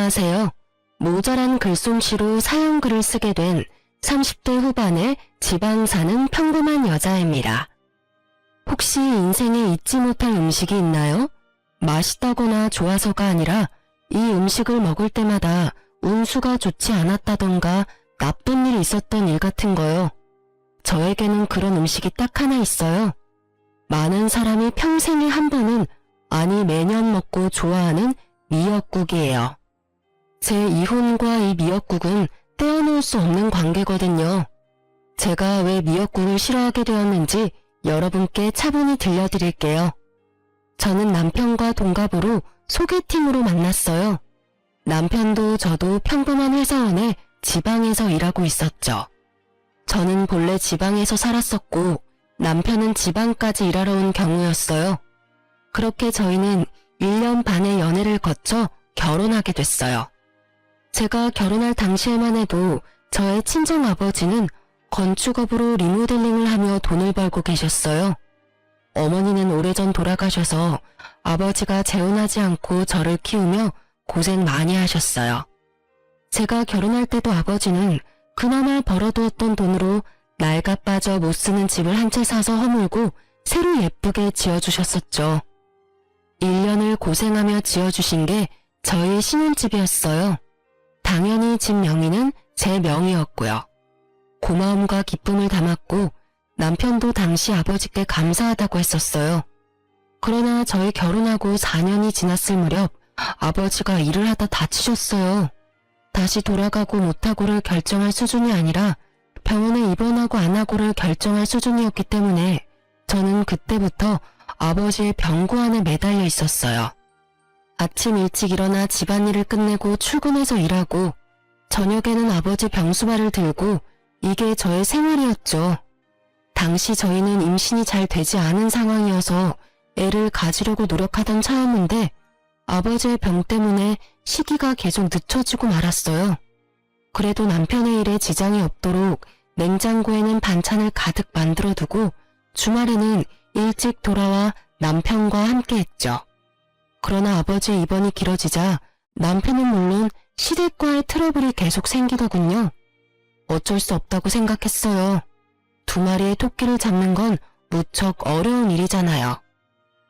안녕하세요. 모자란 글솜씨로 사연글을 쓰게 된 30대 후반의 지방 사는 평범한 여자입니다. 혹시 인생에 잊지 못할 음식이 있나요? 맛있다거나 좋아서가 아니라 이 음식을 먹을 때마다 운수가 좋지 않았다던가 나쁜 일이 있었던 일 같은 거요. 저에게는 그런 음식이 딱 하나 있어요. 많은 사람이 평생에 한 번은, 아니 매년 먹고 좋아하는 미역국이에요. 제 이혼과 이 미역국은 떼어놓을 수 없는 관계거든요. 제가 왜 미역국을 싫어하게 되었는지 여러분께 차분히 들려드릴게요. 저는 남편과 동갑으로 소개팅으로 만났어요. 남편도 저도 평범한 회사원에 지방에서 일하고 있었죠. 저는 본래 지방에서 살았었고 남편은 지방까지 일하러 온 경우였어요. 그렇게 저희는 1년 반의 연애를 거쳐 결혼하게 됐어요. 제가 결혼할 당시에만 해도 저의 친정아버지는 건축업으로 리모델링을 하며 돈을 벌고 계셨어요. 어머니는 오래전 돌아가셔서 아버지가 재혼하지 않고 저를 키우며 고생 많이 하셨어요. 제가 결혼할 때도 아버지는 그나마 벌어두었던 돈으로 낡아 빠져 못 쓰는 집을 한 채 사서 허물고 새로 예쁘게 지어주셨었죠. 1년을 고생하며 지어주신 게 저희 신혼집이었어요. 당연히 집 명의는 제 명의였고요. 고마움과 기쁨을 담았고 남편도 당시 아버지께 감사하다고 했었어요. 그러나 저희 결혼하고 4년이 지났을 무렵 아버지가 일을 하다 다치셨어요. 다시 돌아가고 못하고를 결정할 수준이 아니라 병원에 입원하고 안 하고를 결정할 수준이었기 때문에 저는 그때부터 아버지의 병고안에 매달려 있었어요. 아침 일찍 일어나 집안일을 끝내고 출근해서 일하고 저녁에는 아버지 병수발을 들고 이게 저의 생활이었죠. 당시 저희는 임신이 잘 되지 않은 상황이어서 애를 가지려고 노력하던 차였는데 아버지의 병 때문에 시기가 계속 늦춰지고 말았어요. 그래도 남편의 일에 지장이 없도록 냉장고에는 반찬을 가득 만들어두고 주말에는 일찍 돌아와 남편과 함께 했죠. 그러나 아버지의 입원이 길어지자 남편은 물론 시댁과의 트러블이 계속 생기더군요. 어쩔 수 없다고 생각했어요. 2마리의 토끼를 잡는 건 무척 어려운 일이잖아요.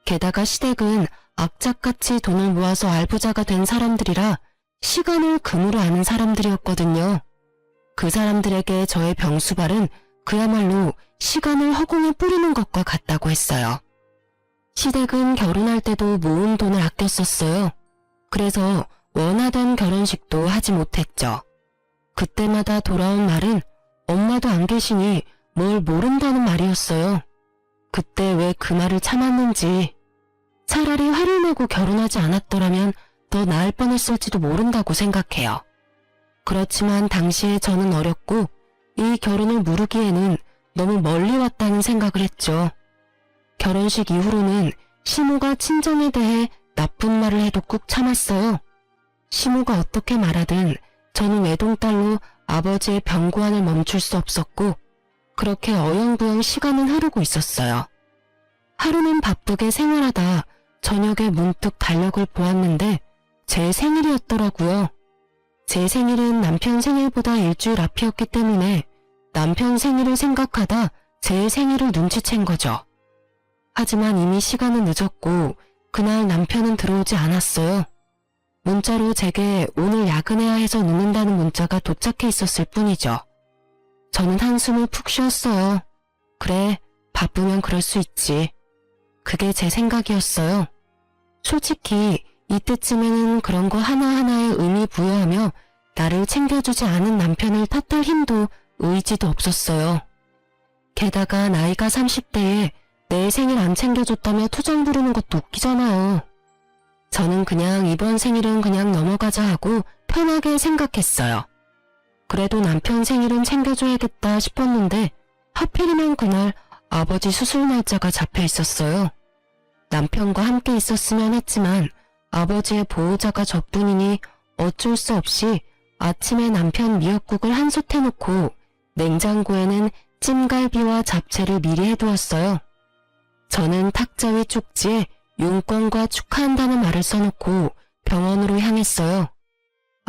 게다가 시댁은 악착같이 돈을 모아서 알부자가 된 사람들이라 시간을 금으로 아는 사람들이었거든요. 그 사람들에게 저의 병수발은 그야말로 시간을 허공에 뿌리는 것과 같다고 했어요. 시댁은 결혼할 때도 모은 돈을 아껴 썼어요. 그래서 원하던 결혼식도 하지 못했죠. 그때마다 돌아온 말은 엄마도 안 계시니 뭘 모른다는 말이었어요. 그때 왜 그 말을 참았는지, 차라리 화를 내고 결혼하지 않았더라면 더 나을 뻔했을지도 모른다고 생각해요. 그렇지만 당시에 저는 어렸고 이 결혼을 무르기에는 너무 멀리 왔다는 생각을 했죠. 결혼식 이후로는 시모가 친정에 대해 나쁜 말을 해도 꾹 참았어요. 시모가 어떻게 말하든 저는 외동딸로 아버지의 병고안을 멈출 수 없었고 그렇게 어영부영 시간은 흐르고 있었어요. 하루는 바쁘게 생활하다 저녁에 문득 달력을 보았는데 제 생일이었더라고요. 제 생일은 남편 생일보다 일주일 앞이었기 때문에 남편 생일을 생각하다 제 생일을 눈치챈 거죠. 하지만 이미 시간은 늦었고 그날 남편은 들어오지 않았어요. 문자로 제게 오늘 야근해야 해서 늦는다는 문자가 도착해 있었을 뿐이죠. 저는 한숨을 푹 쉬었어요. 그래, 바쁘면 그럴 수 있지. 그게 제 생각이었어요. 솔직히 이때쯤에는 그런 거 하나하나에 의미 부여하며 나를 챙겨주지 않은 남편을 탓할 힘도 의지도 없었어요. 게다가 나이가 30대에 내 생일 안 챙겨줬다며 투정 부르는 것도 웃기잖아요. 저는 그냥 이번 생일은 그냥 넘어가자 하고 편하게 생각했어요. 그래도 남편 생일은 챙겨줘야겠다 싶었는데 하필이면 그날 아버지 수술 날짜가 잡혀 있었어요. 남편과 함께 있었으면 했지만 아버지의 보호자가 저뿐이니 어쩔 수 없이 아침에 남편 미역국을 한솥 해놓고 냉장고에는 찜갈비와 잡채를 미리 해두었어요. 저는 탁자 위 쪽지에 용건과 축하한다는 말을 써놓고 병원으로 향했어요.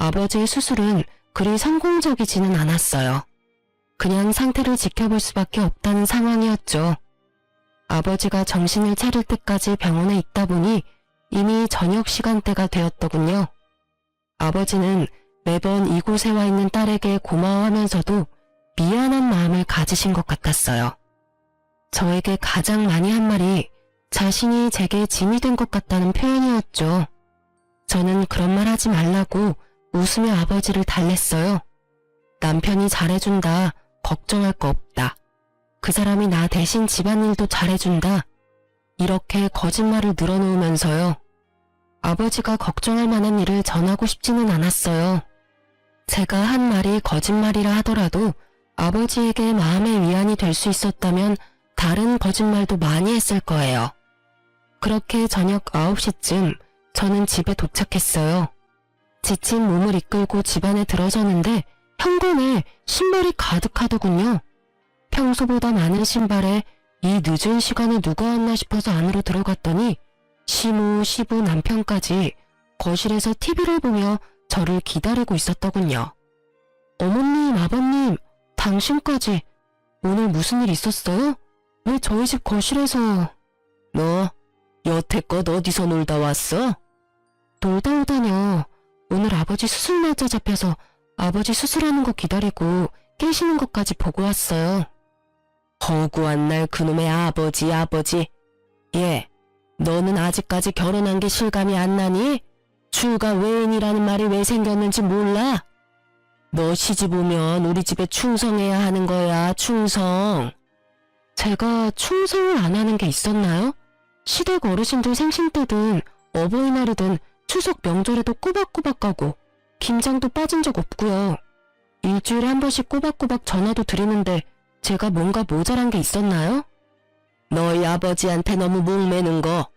아버지의 수술은 그리 성공적이지는 않았어요. 그냥 상태를 지켜볼 수밖에 없다는 상황이었죠. 아버지가 정신을 차릴 때까지 병원에 있다 보니 이미 저녁 시간대가 되었더군요. 아버지는 매번 이곳에 와 있는 딸에게 고마워하면서도 미안한 마음을 가지신 것 같았어요. 저에게 가장 많이 한 말이 자신이 제게 짐이 된 것 같다는 표현이었죠. 저는 그런 말 하지 말라고 웃으며 아버지를 달랬어요. 남편이 잘해준다. 걱정할 거 없다. 그 사람이 나 대신 집안일도 잘해준다. 이렇게 거짓말을 늘어놓으면서요. 아버지가 걱정할 만한 일을 전하고 싶지는 않았어요. 제가 한 말이 거짓말이라 하더라도 아버지에게 마음의 위안이 될 수 있었다면 다른 거짓말도 많이 했을 거예요. 그렇게 저녁 9시쯤 저는 집에 도착했어요. 지친 몸을 이끌고 집 안에 들어서는데 현관에 신발이 가득하더군요. 평소보다 많은 신발에 이 늦은 시간에 누가 왔나 싶어서 안으로 들어갔더니 시부 남편까지 거실에서 TV를 보며 저를 기다리고 있었더군요. 어머님, 아버님, 당신까지 오늘 무슨 일 있었어요? 왜 저희 집 거실에서... 너 여태껏 어디서 놀다 왔어? 놀다 오다뇨. 오늘 아버지 수술 날짜 잡혀서 아버지 수술하는 거 기다리고 깨시는 것까지 보고 왔어요. 허구한 날 그놈의 아버지. 예, 너는 아직까지 결혼한 게 실감이 안 나니? 출가 외인이라는 말이 왜 생겼는지 몰라? 너 시집 오면 우리 집에 충성해야 하는 거야, 충성. 제가 충성을 안 하는 게 있었나요? 시댁 어르신들 생신 때든 어버이날이든 추석 명절에도 꼬박꼬박 가고 김장도 빠진 적 없고요. 일주일에 한 번씩 꼬박꼬박 전화도 드리는데 제가 뭔가 모자란 게 있었나요? 너희 아버지한테 너무 목매는 거.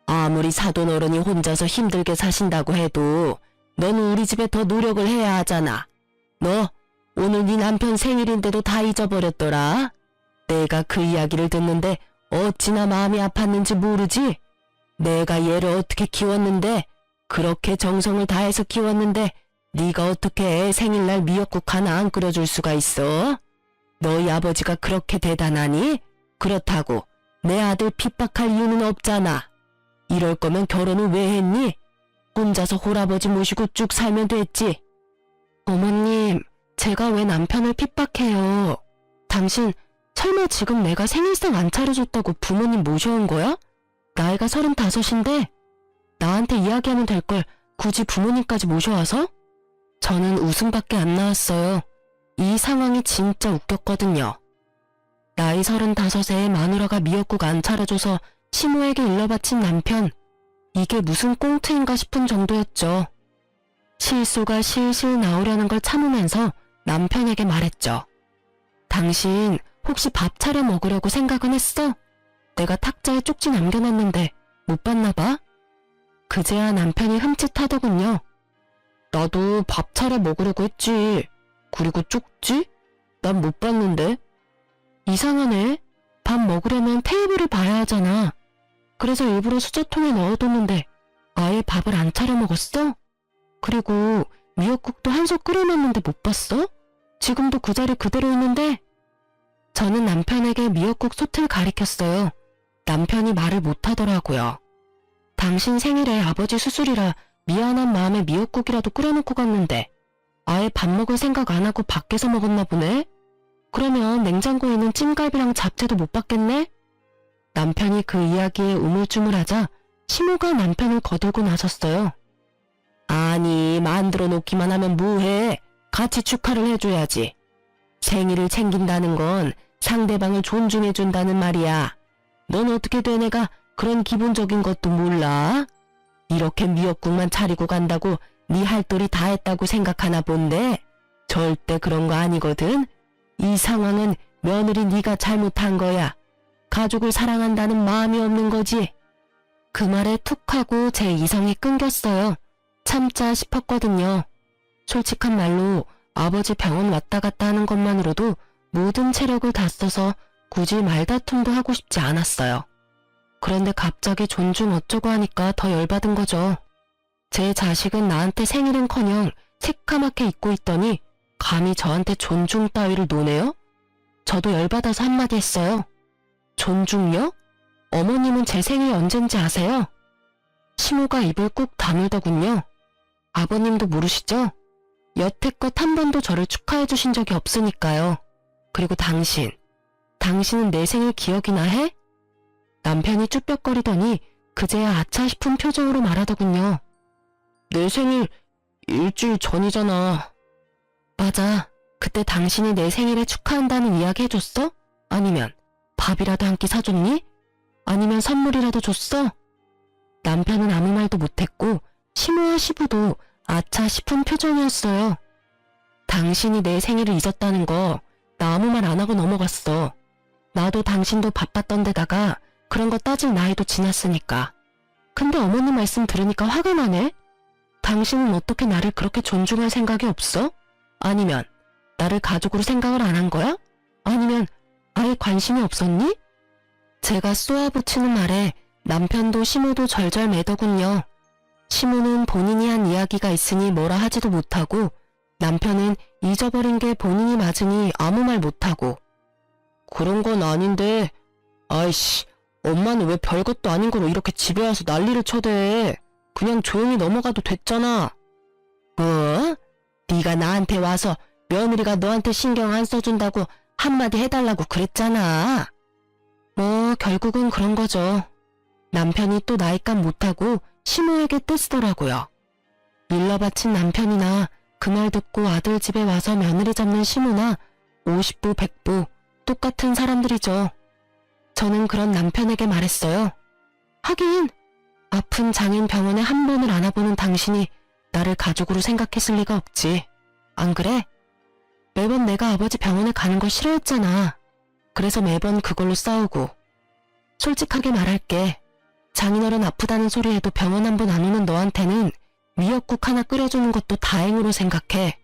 아무리 사돈어른이 혼자서 힘들게 사신다고 해도 너는 우리 집에 더 노력을 해야 하잖아. 너 오늘 네 남편 생일인데도 다 잊어버렸더라. 내가 그 이야기를 듣는데 어찌나 마음이 아팠는지 모르지? 내가 얘를 어떻게 키웠는데, 그렇게 정성을 다해서 키웠는데 네가 어떻게 애 생일날 미역국 하나 안 끓여줄 수가 있어? 너희 아버지가 그렇게 대단하니? 그렇다고 내 아들 핍박할 이유는 없잖아. 이럴 거면 결혼을 왜 했니? 혼자서 홀아버지 모시고 쭉 살면 됐지. 어머님, 제가 왜 남편을 핍박해요? 당신 설마 지금 내가 생일상 안 차려줬다고 부모님 모셔온 거야? 나이가 35인데 나한테 이야기하면 될 걸 굳이 부모님까지 모셔와서? 저는 웃음밖에 안 나왔어요. 이 상황이 진짜 웃겼거든요. 나이 35에 마누라가 미역국 안 차려줘서 시모에게 일러바친 남편. 이게 무슨 꽁트인가 싶은 정도였죠. 실수가 실실 나오려는 걸 참으면서 남편에게 말했죠. 당신 혹시 밥 차려 먹으려고 생각은 했어? 내가 탁자에 쪽지 남겨놨는데 못 봤나 봐? 그제야 남편이 흠칫하더군요. 나도 밥 차려 먹으려고 했지. 그리고 쪽지? 난 못 봤는데. 이상하네. 밥 먹으려면 테이블을 봐야 하잖아. 그래서 일부러 수저통에 넣어뒀는데 아예 밥을 안 차려 먹었어? 그리고 미역국도 한 솥 끓여놨는데 못 봤어? 지금도 그 자리 그대로 있는데? 저는 남편에게 미역국 솥을 가리켰어요. 남편이 말을 못하더라고요. 당신 생일에 아버지 수술이라 미안한 마음에 미역국이라도 끓여놓고 갔는데 아예 밥 먹을 생각 안 하고 밖에서 먹었나 보네? 그러면 냉장고에 있는 찜갈비랑 잡채도 못 봤겠네? 남편이 그 이야기에 우물쭈물하자 시모가 남편을 거들고 나섰어요. 아니, 만들어 놓기만 하면 뭐해? 같이 축하를 해줘야지. 생일을 챙긴다는 건 상대방을 존중해준다는 말이야. 넌 어떻게 된 애가 그런 기본적인 것도 몰라? 이렇게 미역국만 차리고 간다고 네 할도리 다 했다고 생각하나 본데 절대 그런 거 아니거든. 이 상황은 며느리 네가 잘못한 거야. 가족을 사랑한다는 마음이 없는 거지. 그 말에 툭 하고 제 이성이 끊겼어요. 참자 싶었거든요. 솔직한 말로 아버지 병원 왔다 갔다 하는 것만으로도 모든 체력을 다 써서 굳이 말다툼도 하고 싶지 않았어요. 그런데 갑자기 존중 어쩌고 하니까 더 열받은 거죠. 제 자식은 나한테 생일은커녕 새까맣게 잊고 있더니 감히 저한테 존중 따위를 노네요? 저도 열받아서 한마디 했어요. 존중요? 어머님은 제 생일 언젠지 아세요? 시모가 입을 꾹 다물더군요. 아버님도 모르시죠? 여태껏 한 번도 저를 축하해 주신 적이 없으니까요. 그리고 당신은 내 생일 기억이나 해? 남편이 쭈뼛거리더니 그제야 아차 싶은 표정으로 말하더군요. 내 생일 일주일 전이잖아. 맞아. 그때 당신이 내 생일에 축하한다는 이야기 해줬어? 아니면 밥이라도 한 끼 사줬니? 아니면 선물이라도 줬어? 남편은 아무 말도 못했고 시모와 시부도 아차 싶은 표정이었어요. 당신이 내 생일을 잊었다는 거 나 아무 말 안 하고 넘어갔어. 나도 당신도 바빴던 데다가 그런 거 따질 나이도 지났으니까. 근데 어머님 말씀 들으니까 화가 나네? 당신은 어떻게 나를 그렇게 존중할 생각이 없어? 아니면 나를 가족으로 생각을 안 한 거야? 아니면 아예 관심이 없었니? 제가 쏘아붙이는 말에 남편도 시모도 절절 매더군요. 시모는 본인이 한 이야기가 있으니 뭐라 하지도 못하고 남편은 잊어버린 게 본인이 맞으니 아무 말 못하고. 그런 건 아닌데. 아이씨, 엄마는 왜 별것도 아닌 걸로 이렇게 집에 와서 난리를 쳐대. 그냥 조용히 넘어가도 됐잖아. 뭐? 네가 나한테 와서 며느리가 너한테 신경 안 써준다고 한마디 해달라고 그랬잖아. 뭐 결국은 그런 거죠. 남편이 또 나이값 못하고 시모에게 떼쓰더라고요. 일러 바친 남편이나 그 말 듣고 아들 집에 와서 며느리 잡는 시모나 50부 100부 똑같은 사람들이죠. 저는 그런 남편에게 말했어요. 하긴 아픈 장인 병원에 한 번을 안아보는 당신이 나를 가족으로 생각했을 리가 없지. 안 그래? 매번 내가 아버지 병원에 가는 걸 싫어했잖아. 그래서 매번 그걸로 싸우고. 솔직하게 말할게. 장인어른 아프다는 소리에도 병원 한 번 안 오는 너한테는 미역국 하나 끓여주는 것도 다행으로 생각해.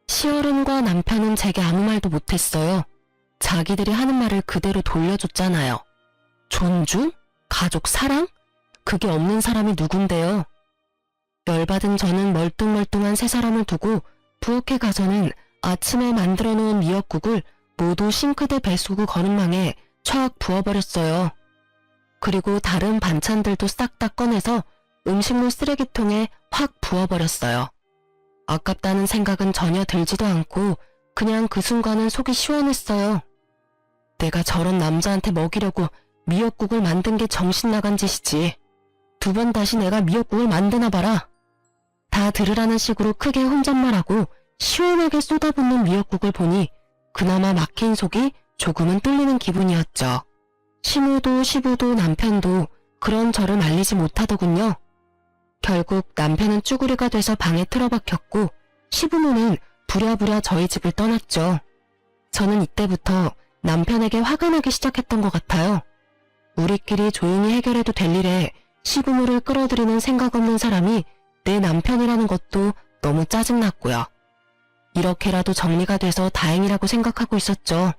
시어른과 남편은 제게 아무 말도 못했어요. 자기들이 하는 말을 그대로 돌려줬잖아요. 존중? 가족 사랑? 그게 없는 사람이 누군데요. 열받은 저는 멀뚱멀뚱한 세 사람을 두고 부엌에 가서는 아침에 만들어 놓은 미역국을 모두 싱크대 배수구 거름망에 촥 부어버렸어요. 그리고 다른 반찬들도 싹 다 꺼내서 음식물 쓰레기통에 확 부어버렸어요. 아깝다는 생각은 전혀 들지도 않고 그냥 그 순간은 속이 시원했어요. 내가 저런 남자한테 먹이려고 미역국을 만든 게 정신 나간 짓이지. 두 번 다시 내가 미역국을 만드나 봐라. 다 들으라는 식으로 크게 혼잣말하고 시원하게 쏟아붓는 미역국을 보니 그나마 막힌 속이 조금은 뚫리는 기분이었죠. 시모도 시부도 남편도 그런 저를 말리지 못하더군요. 결국 남편은 쭈구리가 돼서 방에 틀어박혔고 시부모는 부랴부랴 저희 집을 떠났죠. 저는 이때부터 남편에게 화가 나기 시작했던 것 같아요. 우리끼리 조용히 해결해도 될 일에 시부모를 끌어들이는 생각 없는 사람이 내 남편이라는 것도 너무 짜증났고요. 이렇게라도 정리가 돼서 다행이라고 생각하고 있었죠.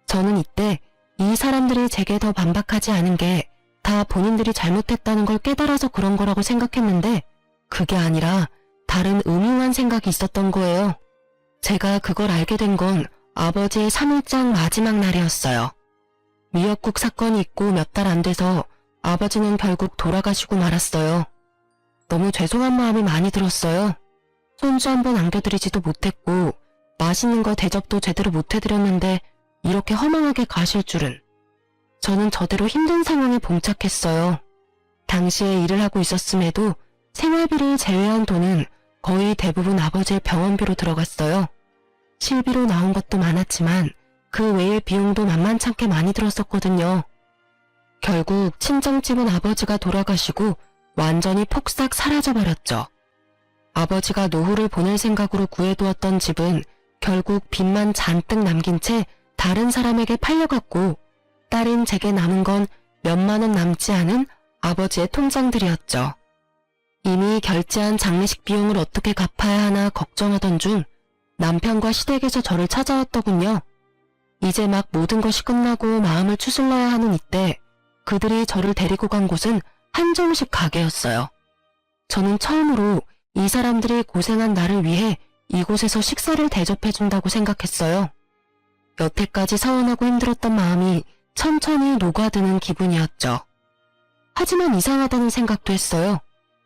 저는 이때 이 사람들이 제게 더 반박하지 않은 게 다 본인들이 잘못했다는 걸 깨달아서 그런 거라고 생각했는데 그게 아니라 다른 음흉한 생각이 있었던 거예요. 제가 그걸 알게 된 건 아버지의 3일장 마지막 날이었어요. 미역국 사건이 있고 몇 달 안 돼서 아버지는 결국 돌아가시고 말았어요. 너무 죄송한 마음이 많이 들었어요. 손주 한 번 안겨드리지도 못했고 맛있는 거 대접도 제대로 못 해드렸는데 이렇게 허망하게 가실 줄은. 저는 저대로 힘든 상황에 봉착했어요. 당시에 일을 하고 있었음에도 생활비를 제외한 돈은 거의 대부분 아버지의 병원비로 들어갔어요. 실비로 나온 것도 많았지만 그 외의 비용도 만만찮게 많이 들었었거든요. 결국 친정집은 아버지가 돌아가시고 완전히 폭삭 사라져버렸죠. 아버지가 노후를 보낼 생각으로 구해두었던 집은 결국 빚만 잔뜩 남긴 채 다른 사람에게 팔려갔고 딸인 제게 남은 건 몇만 원 남지 않은 아버지의 통장들이었죠. 이미 결제한 장례식 비용을 어떻게 갚아야 하나 걱정하던 중 남편과 시댁에서 저를 찾아왔더군요. 이제 막 모든 것이 끝나고 마음을 추슬러야 하는 이때 그들이 저를 데리고 간 곳은 한정식 가게였어요. 저는 처음으로 이 사람들이 고생한 나를 위해 이곳에서 식사를 대접해준다고 생각했어요. 여태까지 서운하고 힘들었던 마음이 천천히 녹아드는 기분이었죠. 하지만 이상하다는 생각도 했어요.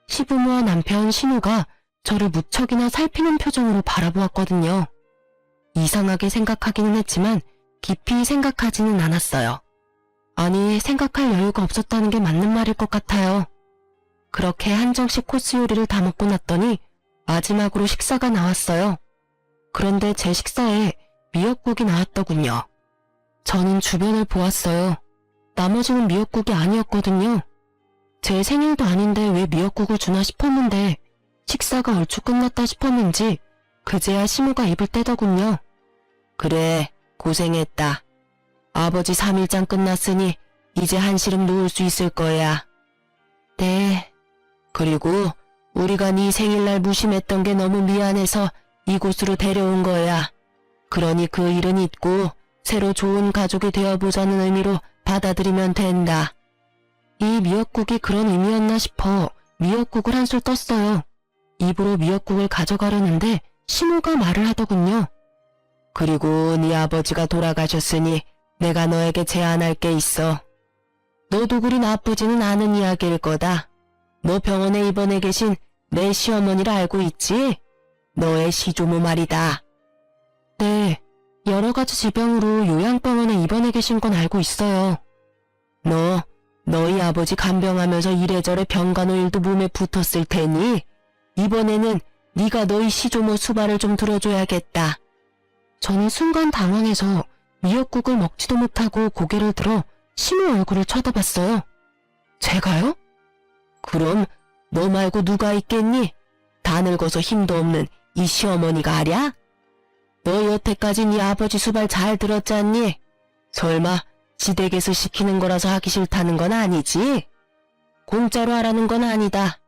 시부모와 남편 신우가 저를 무척이나 살피는 표정으로 바라보았거든요. 이상하게 생각하기는 했지만 깊이 생각하지는 않았어요. 아니, 생각할 여유가 없었다는 게 맞는 말일 것 같아요. 그렇게 한정식 코스 요리를 다 먹고 났더니 마지막으로 식사가 나왔어요. 그런데 제 식사에 미역국이 나왔더군요. 저는 주변을 보았어요. 나머지는 미역국이 아니었거든요. 제 생일도 아닌데 왜 미역국을 주나 싶었는데 식사가 얼추 끝났다 싶었는지 그제야 시무가 입을 떼더군요. 그래, 고생했다. 아버지 3일장 끝났으니 이제 한시름 놓을 수 있을 거야. 네. 그리고 우리가 네 생일날 무심했던 게 너무 미안해서 이곳으로 데려온 거야. 그러니 그 일은 잊고 새로 좋은 가족이 되어보자는 의미로 받아들이면 된다. 이 미역국이 그런 의미였나 싶어 미역국을 한술 떴어요. 입으로 미역국을 가져가려는데 신우가 말을 하더군요. 그리고 네 아버지가 돌아가셨으니 내가 너에게 제안할 게 있어. 너도 그리 나쁘지는 않은 이야기일 거다. 너 병원에 입원해 계신 내 시어머니를 알고 있지? 너의 시조모 말이다. 네, 여러 가지 질병으로 요양병원에 입원해 계신 건 알고 있어요. 너희 아버지 간병하면서 이래저래 병간호일도 몸에 붙었을 테니 이번에는 네가 너희 시조모 수발을 좀 들어줘야겠다. 저는 순간 당황해서 미역국을 먹지도 못하고 고개를 들어 신우 얼굴을 쳐다봤어요. 제가요? 그럼 너 말고 누가 있겠니? 다 늙어서 힘도 없는 이 시어머니가 아랴? 너 여태까지 네 아버지 수발 잘 들었잖니? 설마 지댁에서 시키는 거라서 하기 싫다는 건 아니지? 공짜로 하라는 건 아니다.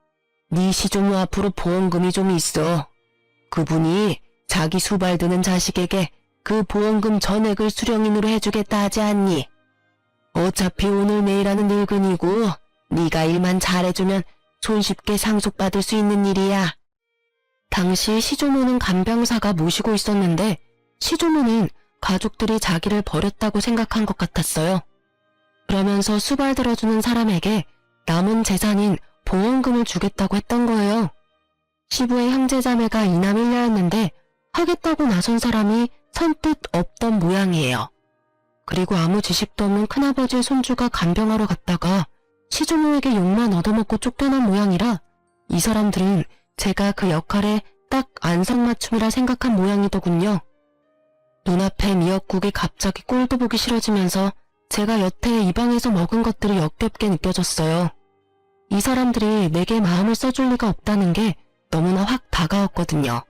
네 시조모 앞으로 보험금이 좀 있어. 그분이 자기 수발 드는 자식에게 그 보험금 전액을 수령인으로 해주겠다 하지 않니? 어차피 오늘 내일 하는 늙은이고 네가 일만 잘해주면 손쉽게 상속받을 수 있는 일이야. 당시 시조모는 간병사가 모시고 있었는데 시조모는 가족들이 자기를 버렸다고 생각한 것 같았어요. 그러면서 수발 들어주는 사람에게 남은 재산인 보험금을 주겠다고 했던 거예요. 시부의 형제자매가 이남 일녀였는데 하겠다고 나선 사람이 선뜻 없던 모양이에요. 그리고 아무 지식도 없는 큰아버지의 손주가 간병하러 갔다가 시조모에게 욕만 얻어먹고 쫓겨난 모양이라 이 사람들은 제가 그 역할에 딱 안성맞춤이라 생각한 모양이더군요. 눈앞에 미역국이 갑자기 꼴도 보기 싫어지면서 제가 여태 이 방에서 먹은 것들이 역겹게 느껴졌어요. 이 사람들이 내게 마음을 써줄 리가 없다는 게 너무나 확 다가왔거든요.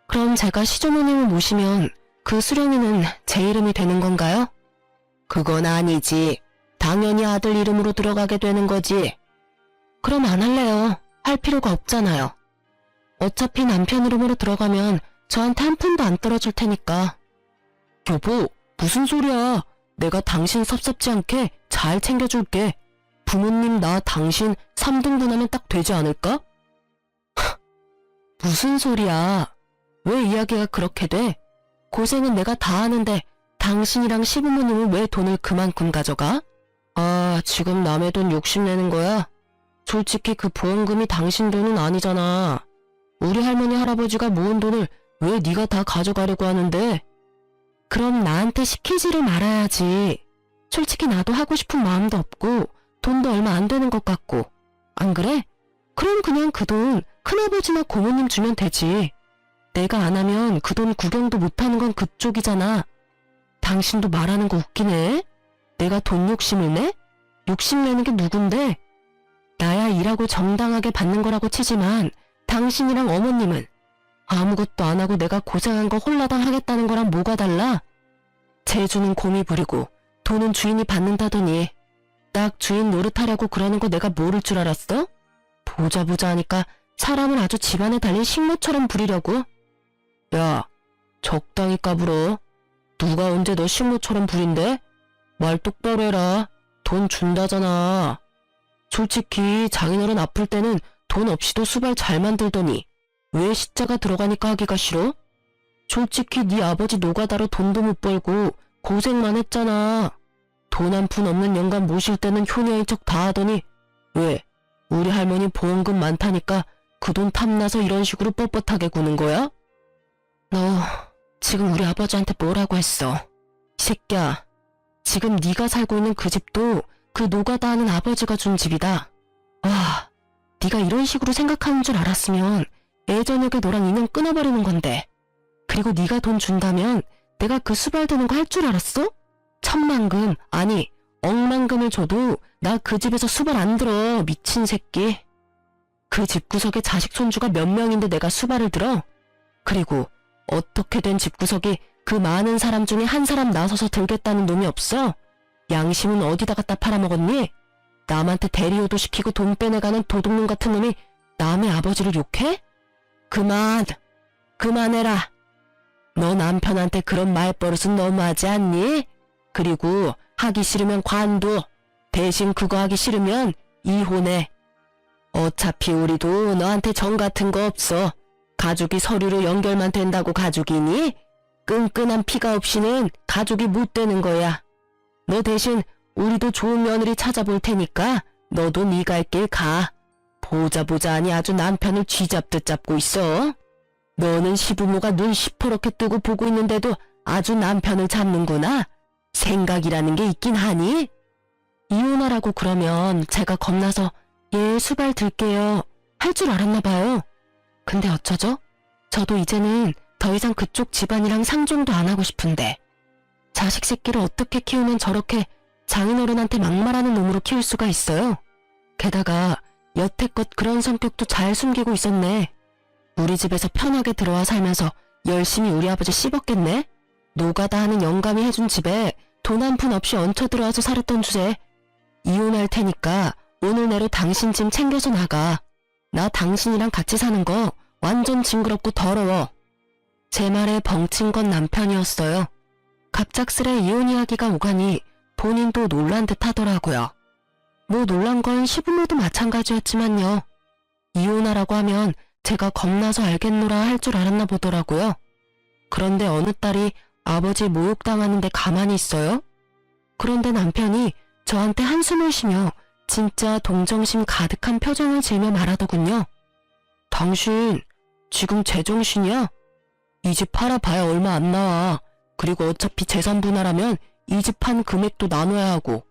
그럼 제가 시조모님을 모시면 그 수령이는 제 이름이 되는 건가요? 그건 아니지. 당연히 아들 이름으로 들어가게 되는 거지. 그럼 안 할래요. 할 필요가 없잖아요. 어차피 남편 이름으로 들어가면 저한테 한 푼도 안 떨어질 테니까. 여보, 무슨 소리야. 내가 당신 섭섭지 않게 잘 챙겨줄게. 부모님 나 당신 3등분 하면 딱 되지 않을까? 무슨 소리야. 왜 이야기가 그렇게 돼? 고생은 내가 다 하는데 당신이랑 시부모님은 왜 돈을 그만큼 가져가? 아, 지금 남의 돈 욕심내는 거야? 솔직히 그 보험금이 당신 돈은 아니잖아. 우리 할머니 할아버지가 모은 돈을 왜 네가 다 가져가려고 하는데? 그럼 나한테 시키지를 말아야지. 솔직히 나도 하고 싶은 마음도 없고 돈도 얼마 안 되는 것 같고. 안 그래? 그럼 그냥 그 돈 큰아버지나 고모님 주면 되지. 내가 안 하면 그 돈 구경도 못하는 건 그쪽이잖아. 당신도 말하는 거 웃기네. 내가 돈 욕심을 내? 욕심내는 게 누군데? 나야 일하고 정당하게 받는 거라고 치지만 당신이랑 어머님은 아무것도 안 하고 내가 고생한 거 홀라당 하겠다는 거랑 뭐가 달라? 재주는 곰이 부리고 돈은 주인이 받는다더니 딱 주인 노릇하려고 그러는 거 내가 모를 줄 알았어? 보자 하니까 사람을 아주 집안에 달린 식모처럼 부리려고? 야, 적당히 까불어. 누가 언제 너 식모처럼 부린대? 말 똑바로 해라. 돈 준다잖아. 솔직히 장인어른 아플 때는 돈 없이도 수발 잘 만들더니 왜 시자가 들어가니까 하기가 싫어? 솔직히 네 아버지 노가다로 돈도 못 벌고 고생만 했잖아. 돈 한 푼 없는 영감 모실 때는 효녀인 척 다 하더니 왜 우리 할머니 보험금 많다니까 그 돈 탐나서 이런 식으로 뻣뻣하게 구는 거야? 너 지금 우리 아버지한테 뭐라고 했어? 이 새끼야, 지금 네가 살고 있는 그 집도 그 노가다 하는 아버지가 준 집이다. 와, 네가 이런 식으로 생각하는 줄 알았으면 예저녁에 너랑 인연 끊어버리는 건데. 그리고 네가 돈 준다면 내가 그 수발 드는 거 할 줄 알았어? 1,000만금, 아니 억만금을 줘도 나 그 집에서 수발 안 들어, 미친 새끼. 그 집구석에 자식 손주가 몇 명인데 내가 수발을 들어? 그리고 어떻게 된 집구석이 그 많은 사람 중에 한 사람 나서서 들겠다는 놈이 없어? 양심은 어디다 갖다 팔아먹었니? 남한테 대리호도 시키고 돈 빼내가는 도둑놈 같은 놈이 남의 아버지를 욕해? 그만해라. 너 남편한테 그런 말버릇은 너무하지 않니? 그리고 하기 싫으면 관둬. 대신 그거 하기 싫으면 이혼해. 어차피 우리도 너한테 정 같은 거 없어. 가족이 서류로 연결만 된다고 가족이니? 끈끈한 피가 없이는 가족이 못 되는 거야. 너 대신 우리도 좋은 며느리 찾아볼 테니까 너도 네 갈 길 가. 보자 하니 아주 남편을 쥐잡듯 잡고 있어. 너는 시부모가 눈 시퍼렇게 뜨고 보고 있는데도 아주 남편을 잡는구나. 생각이라는 게 있긴 하니? 이혼하라고 그러면 제가 겁나서 예 수발 들게요 할 줄 알았나 봐요. 근데 어쩌죠? 저도 이제는 더 이상 그쪽 집안이랑 상종도 안 하고 싶은데 자식 새끼를 어떻게 키우면 저렇게 장인어른한테 막말하는 놈으로 키울 수가 있어요? 게다가 여태껏 그런 성격도 잘 숨기고 있었네. 우리 집에서 편하게 들어와 살면서 열심히 우리 아버지 씹었겠네? 노가다 하는 영감이 해준 집에 돈 한 푼 없이 얹혀 들어와서 살았던 주제. 이혼할 테니까 오늘 내로 당신 짐 챙겨서 나가. 나 당신이랑 같이 사는 거 완전 징그럽고 더러워. 제 말에 벙친 건 남편이었어요. 갑작스레 이혼 이야기가 오가니 본인도 놀란 듯 하더라고요. 뭐 놀란 건 시부모도 마찬가지였지만요. 이혼하라고 하면 제가 겁나서 알겠노라 할 줄 알았나 보더라고요. 그런데 어느 딸이 아버지 모욕당하는데 가만히 있어요? 그런데 남편이 저한테 한숨을 쉬며 진짜 동정심 가득한 표정을 지으며 말하더군요. 당신 지금 제정신이야? 이 집 팔아봐야 얼마 안 나와. 그리고 어차피 재산 분할하면 이 집 판 금액도 나눠야 하고.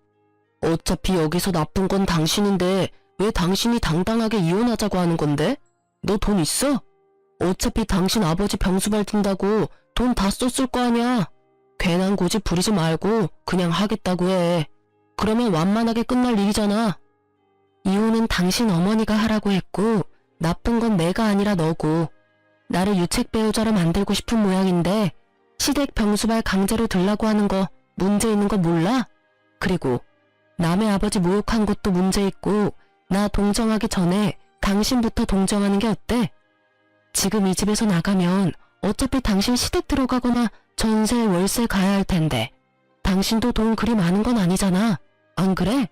어차피 여기서 나쁜 건 당신인데 왜 당신이 당당하게 이혼하자고 하는 건데? 너 돈 있어? 어차피 당신 아버지 병수발 튼다고 돈 다 썼을 거 아니야. 괜한 고집 부리지 말고 그냥 하겠다고 해. 그러면 완만하게 끝날 일이잖아. 이혼은 당신 어머니가 하라고 했고 나쁜 건 내가 아니라 너고. 나를 유책 배우자로 만들고 싶은 모양인데 시댁 병수발 강제로 들라고 하는 거 문제 있는 거 몰라? 그리고 남의 아버지 모욕한 것도 문제 있고 나 동정하기 전에 당신부터 동정하는 게 어때? 지금 이 집에서 나가면 어차피 당신 시댁 들어가거나 전세 월세 가야 할 텐데 당신도 돈 그리 많은 건 아니잖아. 안 그래?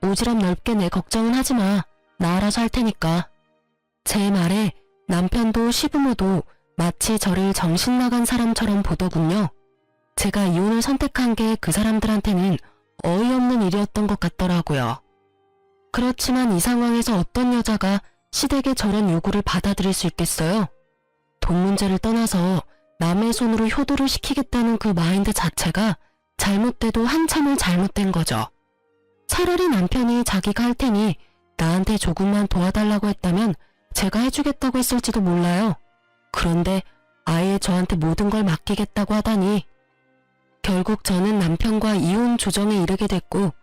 오지랖 넓게 내 걱정은 하지 마. 나 알아서 할 테니까. 제 말에 남편도 시부모도 마치 저를 정신 나간 사람처럼 보더군요. 제가 이혼을 선택한 게 그 사람들한테는 어이없는 일이었던 것 같더라고요. 그렇지만 이 상황에서 어떤 여자가 시댁의 저런 요구를 받아들일 수 있겠어요? 돈 문제를 떠나서 남의 손으로 효도를 시키겠다는 그 마인드 자체가 잘못돼도 한참을 잘못된 거죠. 차라리 남편이 자기가 할 테니 나한테 조금만 도와달라고 했다면 제가 해주겠다고 했을지도 몰라요. 그런데 아예 저한테 모든 걸 맡기겠다고 하다니. 결국 저는 남편과 이혼 조정에 이르게 됐고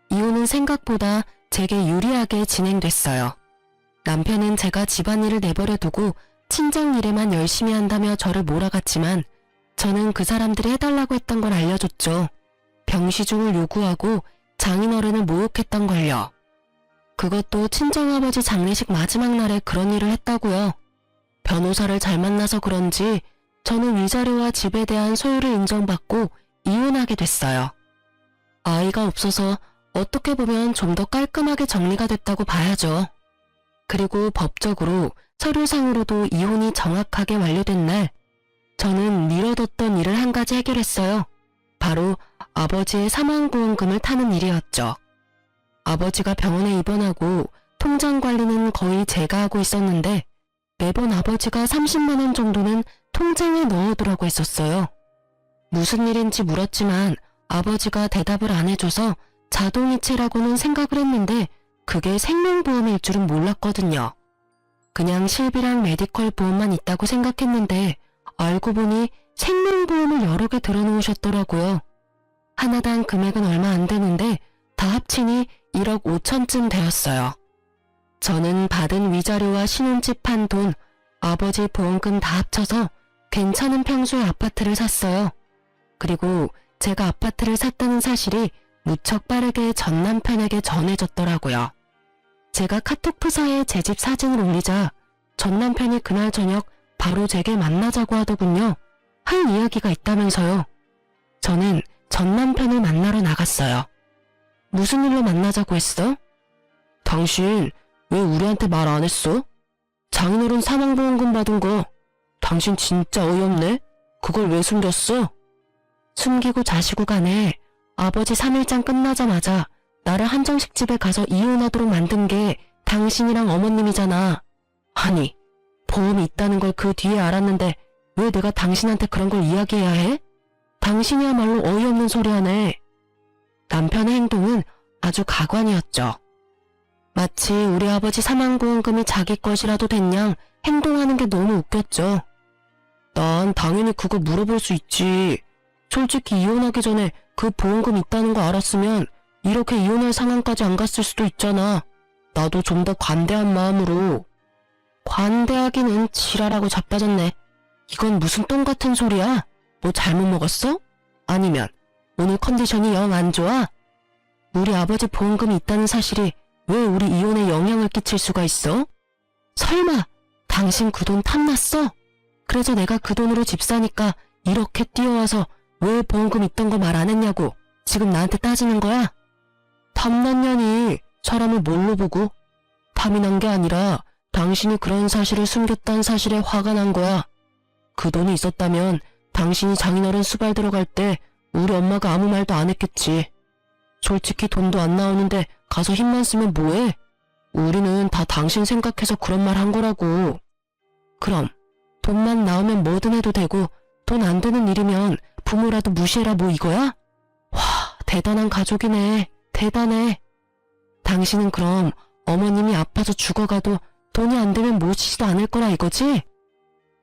이혼은 생각보다 제게 유리하게 진행됐어요. 남편은 제가 집안일을 내버려 두고 친정 일에만 열심히 한다며 저를 몰아갔지만 저는 그 사람들이 해달라고 했던 걸 알려줬죠. 병시중을 요구하고 장인어른을 모욕했던 걸요. 그것도 친정아버지 장례식 마지막 날에 그런 일을 했다고요. 변호사를 잘 만나서 그런지 저는 위자료와 집에 대한 소유를 인정받고 이혼하게 됐어요. 아이가 없어서 어떻게 보면 좀 더 깔끔하게 정리가 됐다고 봐야죠. 그리고 법적으로 서류상으로도 이혼이 정확하게 완료된 날, 저는 미뤄뒀던 일을 한 가지 해결했어요. 바로 아버지의 사망보험금을 타는 일이었죠. 아버지가 병원에 입원하고 통장 관리는 거의 제가 하고 있었는데 매번 아버지가 30만 원 정도는 통장에 넣어두라고 했었어요. 무슨 일인지 물었지만 아버지가 대답을 안 해줘서 자동이체라고는 생각을 했는데 그게 생명보험일 줄은 몰랐거든요. 그냥 실비랑 메디컬 보험만 있다고 생각했는데 알고 보니 생명보험을 여러 개 들어놓으셨더라고요. 하나당 금액은 얼마 안 되는데 다 합치니 1억 5천쯤 되었어요. 저는 받은 위자료와 신혼집 한 돈, 아버지 보험금 다 합쳐서 괜찮은 평수의 아파트를 샀어요. 그리고 제가 아파트를 샀다는 사실이 무척 빠르게 전 남편에게 전해졌더라고요. 제가 카톡 프사에 제 집 사진을 올리자 전 남편이 그날 저녁 바로 제게 만나자고 하더군요. 할 이야기가 있다면서요. 저는 전 남편을 만나러 나갔어요. 무슨 일로 만나자고 했어? 당신 왜 우리한테 말 안 했어? 장인어른 사망보험금 받은 거 당신 진짜 어이없네? 그걸 왜 숨겼어? 숨기고 자시고 간에 아버지 3일장 끝나자마자 나를 한정식 집에 가서 이혼하도록 만든 게 당신이랑 어머님이잖아. 아니, 보험이 있다는 걸 그 뒤에 알았는데 왜 내가 당신한테 그런 걸 이야기해야 해? 당신이야말로 어이없는 소리 하네. 남편의 행동은 아주 가관이었죠. 마치 우리 아버지 사망보험금이 자기 것이라도 됐냥 행동하는 게 너무 웃겼죠. 난 당연히 그거 물어볼 수 있지. 솔직히 이혼하기 전에 그 보험금 있다는 거 알았으면 이렇게 이혼할 상황까지 안 갔을 수도 있잖아. 나도 좀 더 관대한 마음으로. 관대하기는 지랄하고 자빠졌네. 이건 무슨 똥 같은 소리야? 뭐 잘못 먹었어? 아니면 오늘 컨디션이 영 안 좋아? 우리 아버지 보험금이 있다는 사실이 왜 우리 이혼에 영향을 끼칠 수가 있어? 설마 당신 그 돈 탐났어? 그래서 내가 그 돈으로 집 사니까 이렇게 뛰어와서 왜 보험금 있던 거 말 안 했냐고 지금 나한테 따지는 거야? 탐났냐니 사람을 뭘로 보고? 탐이 난 게 아니라 당신이 그런 사실을 숨겼다는 사실에 화가 난 거야. 그 돈이 있었다면 당신이 장인어른 수발 들어갈 때 우리 엄마가 아무 말도 안 했겠지. 솔직히 돈도 안 나오는데 가서 힘만 쓰면 뭐해? 우리는 다 당신 생각해서 그런 말 한 거라고. 그럼 돈만 나오면 뭐든 해도 되고 돈 안 되는 일이면 부모라도 무시해라 뭐 이거야? 와, 대단한 가족이네. 대단해. 당신은 그럼 어머님이 아파서 죽어가도 돈이 안 되면 모시지도 않을 거라 이거지?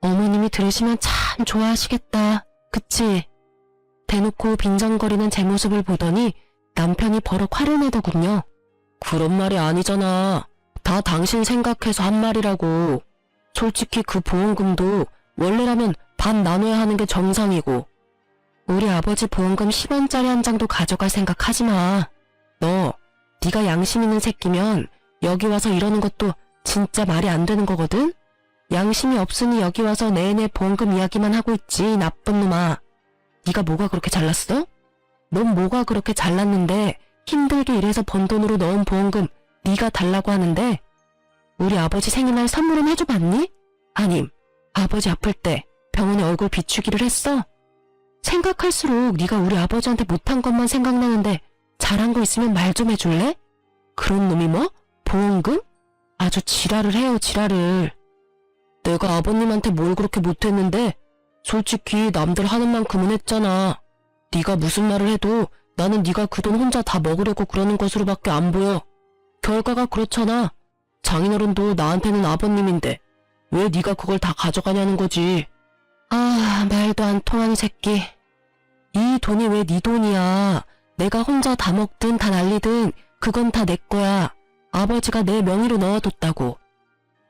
어머님이 들으시면 참 좋아하시겠다. 그치? 대놓고 빈정거리는 제 모습을 보더니 남편이 버럭 화를 내더군요. 그런 말이 아니잖아. 다 당신 생각해서 한 말이라고. 솔직히 그 보험금도 원래라면 반 나눠야 하는 게 정상이고. 우리 아버지 보험금 10원짜리 한 장도 가져갈 생각 하지 마. 너, 네가 양심 있는 새끼면 여기 와서 이러는 것도 진짜 말이 안 되는 거거든? 양심이 없으니 여기 와서 내내 보험금 이야기만 하고 있지, 나쁜 놈아. 네가 뭐가 그렇게 잘났어? 넌 뭐가 그렇게 잘났는데 힘들게 일해서 번 돈으로 넣은 보험금 네가 달라고 하는데 우리 아버지 생일날 선물은 해줘봤니? 아님 아버지 아플 때 병원에 얼굴 비추기를 했어? 생각할수록 네가 우리 아버지한테 못한 것만 생각나는데 잘한 거 있으면 말 좀 해줄래? 그런 놈이 뭐? 보험금? 아주 지랄을 해요, 지랄을. 내가 아버님한테 뭘 그렇게 못했는데 솔직히 남들 하는 만큼은 했잖아. 네가 무슨 말을 해도 나는 네가 그 돈 혼자 다 먹으려고 그러는 것으로밖에 안 보여. 결과가 그렇잖아. 장인어른도 나한테는 아버님인데 왜 네가 그걸 다 가져가냐는 거지. 아, 말도 안 통하는 새끼. 이 돈이 왜 네 돈이야. 내가 혼자 다 먹든 다 날리든 그건 다 내 거야. 아버지가 내 명의로 넣어뒀다고.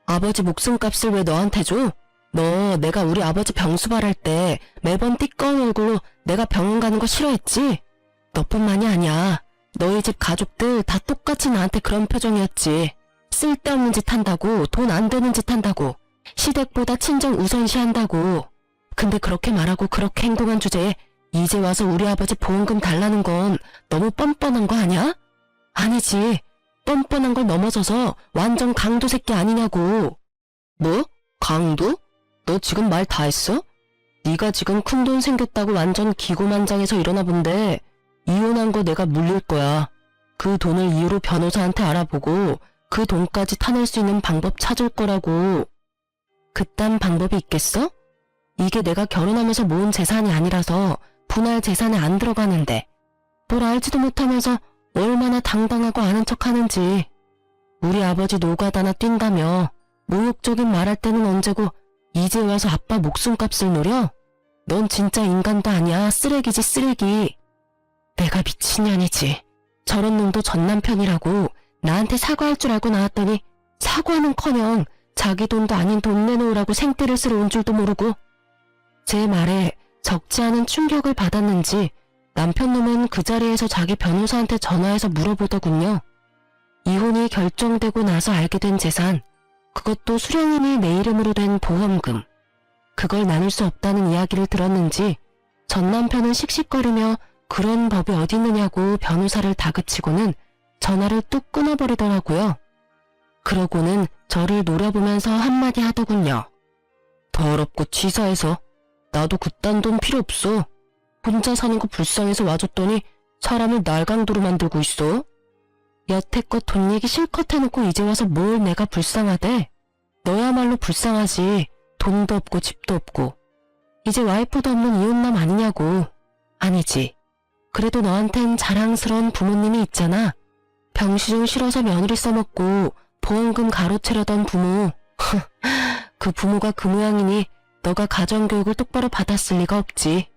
아버지 목숨값을 왜 너한테 줘? 너 내가 우리 아버지 병수발할 때 매번 띠꺼운 얼굴로 내가 병원 가는 거 싫어했지? 너뿐만이 아니야. 너희 집 가족들 다 똑같이 나한테 그런 표정이었지. 쓸데없는 짓 한다고, 돈 안 되는 짓 한다고, 시댁보다 친정 우선시한다고. 근데 그렇게 말하고 그렇게 행동한 주제에 이제 와서 우리 아버지 보험금 달라는 건 너무 뻔뻔한 거 아니야? 아니지. 뻔뻔한 걸 넘어서서 완전 강도 새끼 아니냐고. 뭐? 강도? 너 지금 말 다 했어? 네가 지금 큰돈 생겼다고 완전 기고만장해서 이러나 본데 이혼한 거 내가 물릴 거야. 그 돈을 이유로 변호사한테 알아보고 그 돈까지 타낼 수 있는 방법 찾을 거라고. 그딴 방법이 있겠어? 이게 내가 결혼하면서 모은 재산이 아니라서 분할 재산에 안 들어가는데 뭘 알지도 못하면서 얼마나 당당하고 아는 척하는지. 우리 아버지 노가다나 뛴다며 모욕적인 말할 때는 언제고 이제 와서 아빠 목숨값을 노려? 넌 진짜 인간도 아니야. 쓰레기지 쓰레기. 내가 미친년이지. 저런 놈도 전 남편이라고 나한테 사과할 줄 알고 나왔더니 사과는커녕 자기 돈도 아닌 돈 내놓으라고 생떼를 쓰러 온 줄도 모르고. 제 말에 적지 않은 충격을 받았는지 남편 놈은 그 자리에서 자기 변호사한테 전화해서 물어보더군요. 이혼이 결정되고 나서 알게 된 재산, 그것도 수령님이 내 이름으로 된 보험금, 그걸 나눌 수 없다는 이야기를 들었는지 전 남편은 씩씩거리며 그런 법이 어디 있느냐고 변호사를 다그치고는 전화를 뚝 끊어버리더라고요. 그러고는 저를 노려보면서 한마디 하더군요. 더럽고 치사해서. 나도 그딴 돈 필요 없어. 혼자 사는 거 불쌍해서 와줬더니 사람을 날강도로 만들고 있어. 여태껏 돈 얘기 실컷 해놓고 이제 와서 뭘 내가 불쌍하대. 너야말로 불쌍하지. 돈도 없고 집도 없고. 이제 와이프도 없는 이혼남 아니냐고. 아니지. 그래도 너한텐 자랑스러운 부모님이 있잖아. 병시중 싫어서 며느리 써먹고 보험금 가로채려던 부모. 그 부모가 그 모양이니 너가 가정교육을 똑바로 받았을 리가 없지.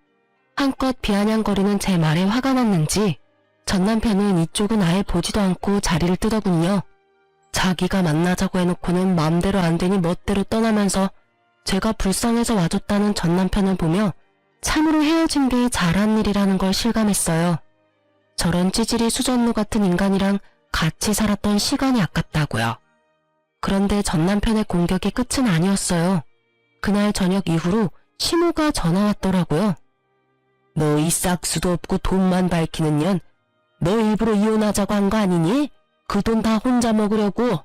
한껏 비아냥거리는 제 말에 화가 났는지 전 남편은 이쪽은 아예 보지도 않고 자리를 뜨더군요. 자기가 만나자고 해놓고는 맘대로 안 되니 멋대로 떠나면서 제가 불쌍해서 와줬다는 전 남편을 보며 참으로 헤어진 게 잘한 일이라는 걸 실감했어요. 저런 찌질이 수전노 같은 인간이랑 같이 살았던 시간이 아깝다고요. 그런데 전 남편의 공격이 끝은 아니었어요. 그날 저녁 이후로 시모가 전화 왔더라고요. 너 이 싹수도 없고 돈만 밝히는 년, 너 일부러 이혼하자고 한 거 아니니? 그 돈 다 혼자 먹으려고.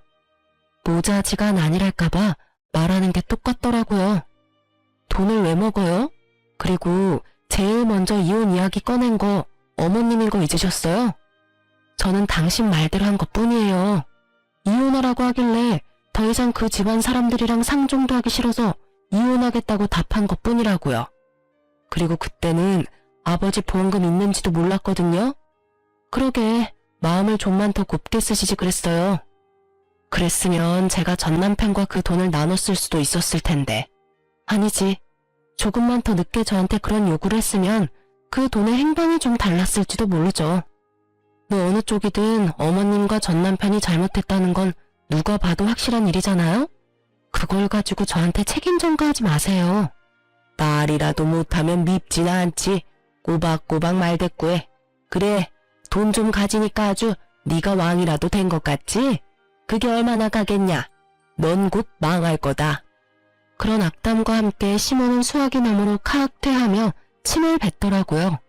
모자지간 아니랄까봐 말하는 게 똑같더라고요. 돈을 왜 먹어요? 그리고 제일 먼저 이혼 이야기 꺼낸 거 어머님인 거 잊으셨어요? 저는 당신 말대로 한 것뿐이에요. 이혼하라고 하길래 더 이상 그 집안 사람들이랑 상종도 하기 싫어서 이혼하겠다고 답한 것뿐이라고요. 그리고 그때는 아버지 보험금 있는지도 몰랐거든요. 그러게 마음을 좀만 더 곱게 쓰시지 그랬어요. 그랬으면 제가 전 남편과 그 돈을 나눴을 수도 있었을 텐데. 아니지. 조금만 더 늦게 저한테 그런 요구를 했으면 그 돈의 행방이 좀 달랐을지도 모르죠. 뭐 어느 쪽이든 어머님과 전 남편이 잘못했다는 건 누가 봐도 확실한 일이잖아요? 그걸 가지고 저한테 책임 전가하지 마세요. 말이라도 못하면 밉지나 않지. 꼬박꼬박 말대꾸해. 그래, 돈 좀 가지니까 아주 네가 왕이라도 된 것 같지? 그게 얼마나 가겠냐. 넌 곧 망할 거다. 그런 악담과 함께 시모는 수화기 너머로 카악퇴하며 침을 뱉더라고요.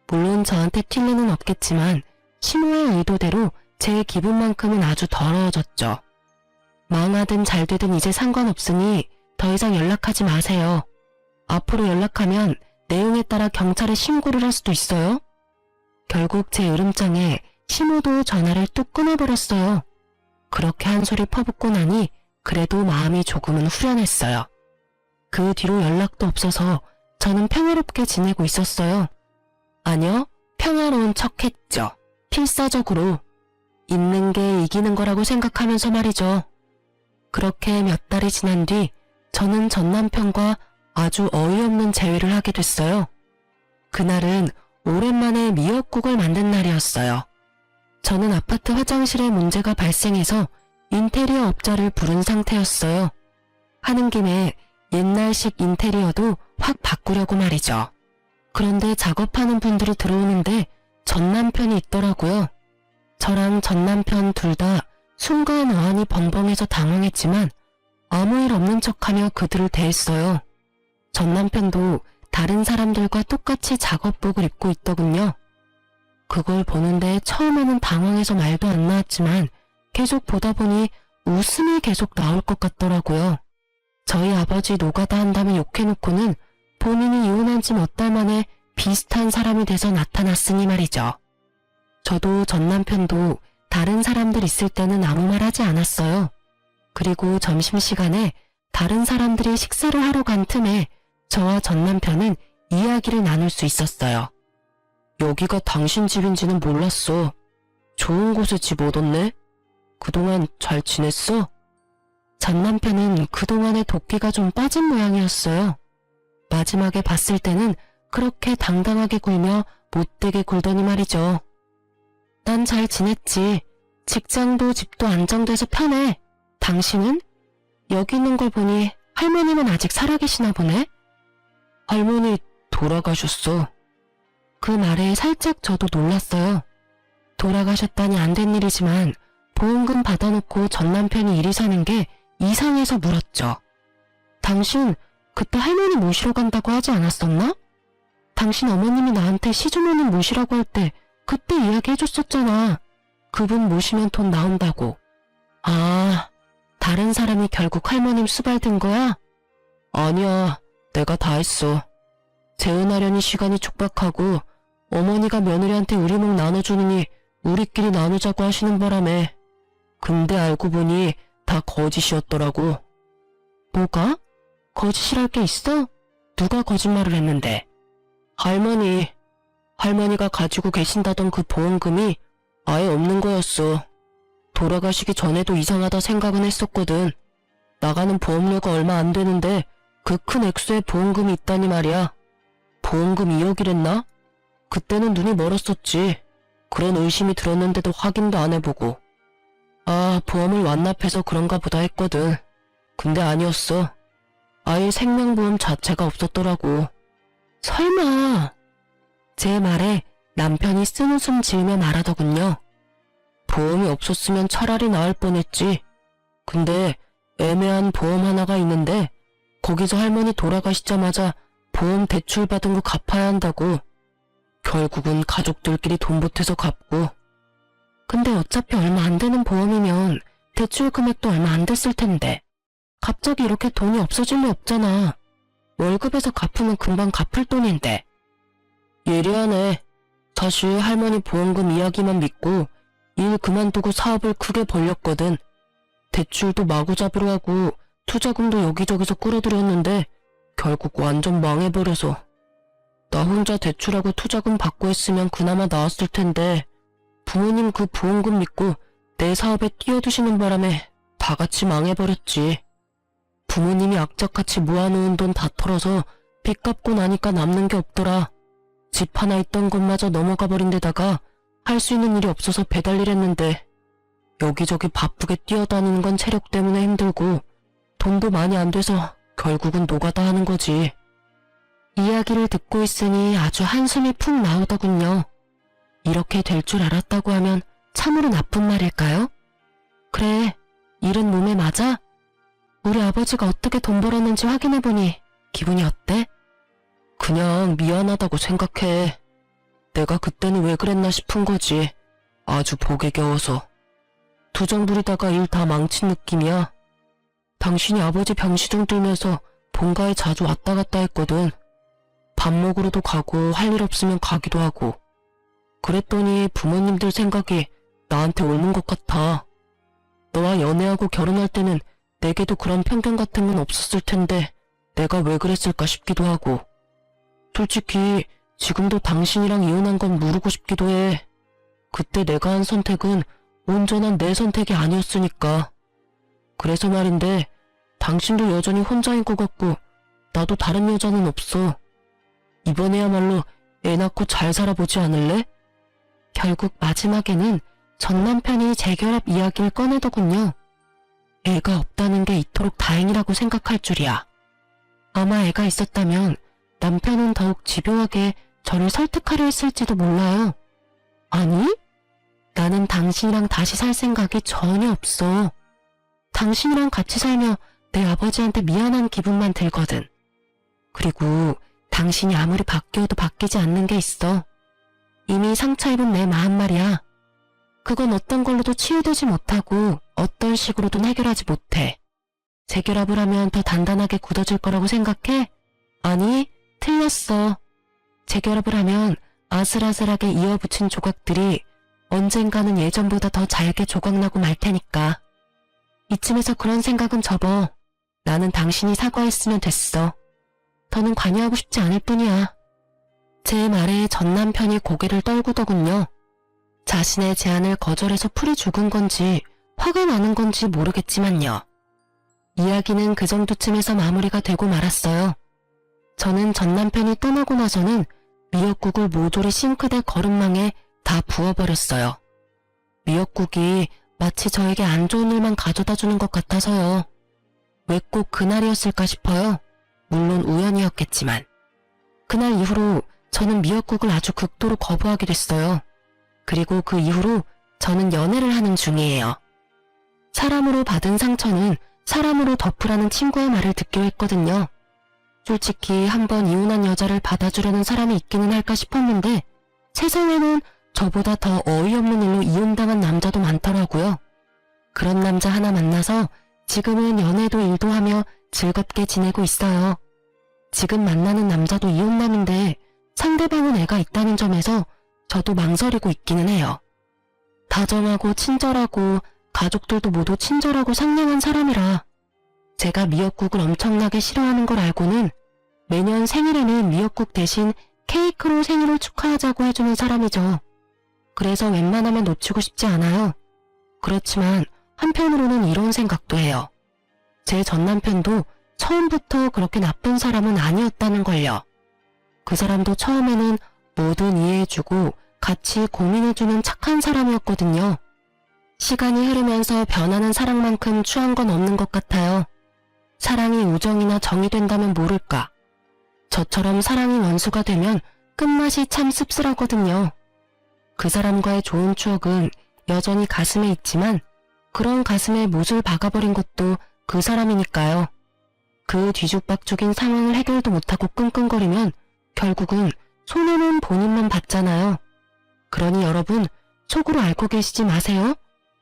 물론 저한테 튈 리는 없겠지만 시모의 의도대로 제 기분만큼은 아주 더러워졌죠. 망하든 잘되든 이제 상관없으니 더 이상 연락하지 마세요. 앞으로 연락하면 내용에 따라 경찰에 신고를 할 수도 있어요. 결국 제 으름장에 시모도 전화를 뚝 끊어버렸어요. 그렇게 한 소리 퍼붓고 나니 그래도 마음이 조금은 후련했어요. 그 뒤로 연락도 없어서 저는 평화롭게 지내고 있었어요. 아니요, 평화로운 척했죠. 필사적으로. 있는 게 이기는 거라고 생각하면서 말이죠. 그렇게 몇 달이 지난 뒤 저는 전 남편과 아주 어이없는 재회를 하게 됐어요. 그날은 오랜만에 미역국을 만든 날이었어요. 저는 아파트 화장실에 문제가 발생해서 인테리어 업자를 부른 상태였어요. 하는 김에 옛날식 인테리어도 확 바꾸려고 말이죠. 그런데 작업하는 분들이 들어오는데 전 남편이 있더라고요. 저랑 전 남편 둘 다 순간 어안이 벙벙해서 당황했지만 아무 일 없는 척하며 그들을 대했어요. 전 남편도 다른 사람들과 똑같이 작업복을 입고 있더군요. 그걸 보는데 처음에는 당황해서 말도 안 나왔지만 계속 보다 보니 웃음이 계속 나올 것 같더라고요. 저희 아버지 노가다 한다면 욕해놓고는 본인이 이혼한 지 몇 달 만에 비슷한 사람이 돼서 나타났으니 말이죠. 저도 전 남편도 다른 사람들 있을 때는 아무 말 하지 않았어요. 그리고 점심시간에 다른 사람들이 식사를 하러 간 틈에 저와 전 남편은 이야기를 나눌 수 있었어요. 여기가 당신 집인지는 몰랐어. 좋은 곳에 집 얻었네? 그동안 잘 지냈어? 전 남편은 그동안의 도끼가 좀 빠진 모양이었어요. 마지막에 봤을 때는 그렇게 당당하게 굴며 못되게 굴더니 말이죠. 난 잘 지냈지. 직장도 집도 안정돼서 편해. 당신은? 여기 있는 걸 보니 할머니는 아직 살아계시나 보네? 할머니 돌아가셨어. 그 말에 살짝 저도 놀랐어요. 돌아가셨다니 안 된 일이지만 보험금 받아놓고 전 남편이 이리 사는 게 이상해서 물었죠. 당신 그때 할머니 모시러 간다고 하지 않았었나? 당신 어머님이 나한테 시주머니 모시라고 할 때 그때 이야기해줬었잖아. 그분 모시면 돈 나온다고. 아, 다른 사람이 결국 할머님 수발든 거야? 아니야, 내가 다 했어. 재혼하려니 시간이 촉박하고 어머니가 며느리한테 우리 목 나눠주느니 우리끼리 나누자고 하시는 바람에. 근데 알고 보니 다 거짓이었더라고. 뭐가? 거짓이랄 게 있어? 누가 거짓말을 했는데? 할머니가 가지고 계신다던 그 보험금이 아예 없는 거였어. 돌아가시기 전에도 이상하다 생각은 했었거든. 나가는 보험료가 얼마 안 되는데 그 큰 액수의 보험금이 있다니 말이야. 보험금 2억이랬나? 그때는 눈이 멀었었지. 그런 의심이 들었는데도 확인도 안 해보고. 아, 보험을 완납해서 그런가 보다 했거든. 근데 아니었어. 아예 생명보험 자체가 없었더라고. 설마. 제 말에 남편이 쓴웃음 지으며 말하더군요. 보험이 없었으면 차라리 나을 뻔했지. 근데 애매한 보험 하나가 있는데 거기서 할머니 돌아가시자마자 보험 대출 받은 거 갚아야 한다고. 결국은 가족들끼리 돈 보태서 갚고. 근데 어차피 얼마 안 되는 보험이면 대출 금액도 얼마 안 됐을 텐데 갑자기 이렇게 돈이 없어질 리 없잖아. 월급에서 갚으면 금방 갚을 돈인데. 예리하네. 사실 할머니 보험금 이야기만 믿고 일 그만두고 사업을 크게 벌렸거든. 대출도 마구 잡으러 하고 투자금도 여기저기서 끌어들였는데 결국 완전 망해버려서. 나 혼자 대출하고 투자금 받고 했으면 그나마 나았을 텐데 부모님 그 보험금 믿고 내 사업에 뛰어드시는 바람에 다 같이 망해버렸지. 부모님이 악착같이 모아놓은 돈 다 털어서 빚 갚고 나니까 남는 게 없더라. 집 하나 있던 것마저 넘어가 버린 데다가 할 수 있는 일이 없어서 배달 일했는데 여기저기 바쁘게 뛰어다니는 건 체력 때문에 힘들고 돈도 많이 안 돼서 결국은 노가다 하는 거지. 이야기를 듣고 있으니 아주 한숨이 푹 나오더군요. 이렇게 될 줄 알았다고 하면 참으로 나쁜 말일까요? 그래, 일은 몸에 맞아? 우리 아버지가 어떻게 돈 벌었는지 확인해보니 기분이 어때? 그냥 미안하다고 생각해. 내가 그때는 왜 그랬나 싶은 거지. 아주 복에 겨워서. 투정 부리다가 일 다 망친 느낌이야. 당신이 아버지 병시중 들면서 본가에 자주 왔다 갔다 했거든. 밥 먹으러도 가고 할 일 없으면 가기도 하고. 그랬더니 부모님들 생각이 나한테 옳은 것 같아. 너와 연애하고 결혼할 때는 내게도 그런 편견 같은 건 없었을 텐데 내가 왜 그랬을까 싶기도 하고. 솔직히 지금도 당신이랑 이혼한 건 모르고 싶기도 해. 그때 내가 한 선택은 온전한 내 선택이 아니었으니까. 그래서 말인데 당신도 여전히 혼자인 것 같고 나도 다른 여자는 없어. 이번에야말로 애 낳고 잘 살아보지 않을래? 결국 마지막에는 전 남편이 재결합 이야기를 꺼내더군요. 애가 없다는 게 이토록 다행이라고 생각할 줄이야. 아마 애가 있었다면 남편은 더욱 집요하게 저를 설득하려 했을지도 몰라요. 아니? 나는 당신이랑 다시 살 생각이 전혀 없어. 당신이랑 같이 살며 내 아버지한테 미안한 기분만 들거든. 그리고 당신이 아무리 바뀌어도 바뀌지 않는 게 있어. 이미 상처 입은 내 마음 말이야. 그건 어떤 걸로도 치유되지 못하고 어떤 식으로든 해결하지 못해. 재결합을 하면 더 단단하게 굳어질 거라고 생각해? 아니, 틀렸어. 재결합을 하면 아슬아슬하게 이어붙인 조각들이 언젠가는 예전보다 더 잘게 조각나고 말 테니까. 이쯤에서 그런 생각은 접어. 나는 당신이 사과했으면 됐어. 더는 관여하고 싶지 않을 뿐이야. 제 말에 전 남편이 고개를 떨구더군요. 자신의 제안을 거절해서 풀이 죽은 건지 화가 나는 건지 모르겠지만요. 이야기는 그 정도쯤에서 마무리가 되고 말았어요. 저는 전 남편이 떠나고 나서는 미역국을 모조리 싱크대 거름망에 다 부어버렸어요. 미역국이 마치 저에게 안 좋은 일만 가져다 주는 것 같아서요. 왜 꼭 그날이었을까 싶어요. 물론 우연이었겠지만. 그날 이후로 저는 미역국을 아주 극도로 거부하게 됐어요. 그리고 그 이후로 저는 연애를 하는 중이에요. 사람으로 받은 상처는 사람으로 덮으라는 친구의 말을 듣기로 했거든요. 솔직히 한번 이혼한 여자를 받아주려는 사람이 있기는 할까 싶었는데 세상에는 저보다 더 어이없는 일로 이혼당한 남자도 많더라고요. 그런 남자 하나 만나서 지금은 연애도 일도 하며 즐겁게 지내고 있어요. 지금 만나는 남자도 이혼남인데 상대방은 애가 있다는 점에서 저도 망설이고 있기는 해요. 다정하고 친절하고 가족들도 모두 친절하고 상냥한 사람이라 제가 미역국을 엄청나게 싫어하는 걸 알고는 매년 생일에는 미역국 대신 케이크로 생일을 축하하자고 해주는 사람이죠. 그래서 웬만하면 놓치고 싶지 않아요. 그렇지만 한편으로는 이런 생각도 해요. 제 전 남편도 처음부터 그렇게 나쁜 사람은 아니었다는 걸요. 그 사람도 처음에는 뭐든 이해해주고 같이 고민해주는 착한 사람이었거든요. 시간이 흐르면서 변하는 사랑만큼 추한 건 없는 것 같아요. 사랑이 우정이나 정이 된다면 모를까. 저처럼 사랑이 원수가 되면 끝맛이 참 씁쓸하거든요. 그 사람과의 좋은 추억은 여전히 가슴에 있지만 그런 가슴에 못을 박아버린 것도 그 사람이니까요. 그 뒤죽박죽인 상황을 해결도 못하고 끙끙거리면 결국은 손해는 본인만 받잖아요. 그러니 여러분 속으로 앓고 계시지 마세요.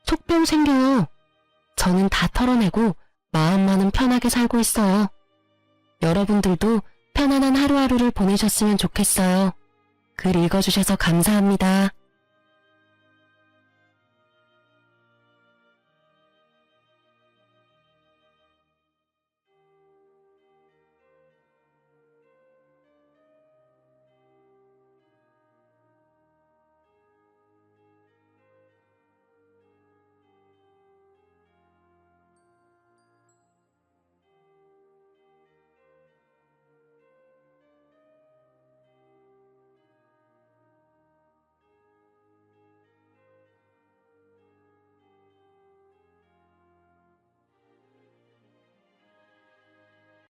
속병 생겨요. 저는 다 털어내고 마음만은 편하게 살고 있어요. 여러분들도 편안한 하루하루를 보내셨으면 좋겠어요. 글 읽어주셔서 감사합니다.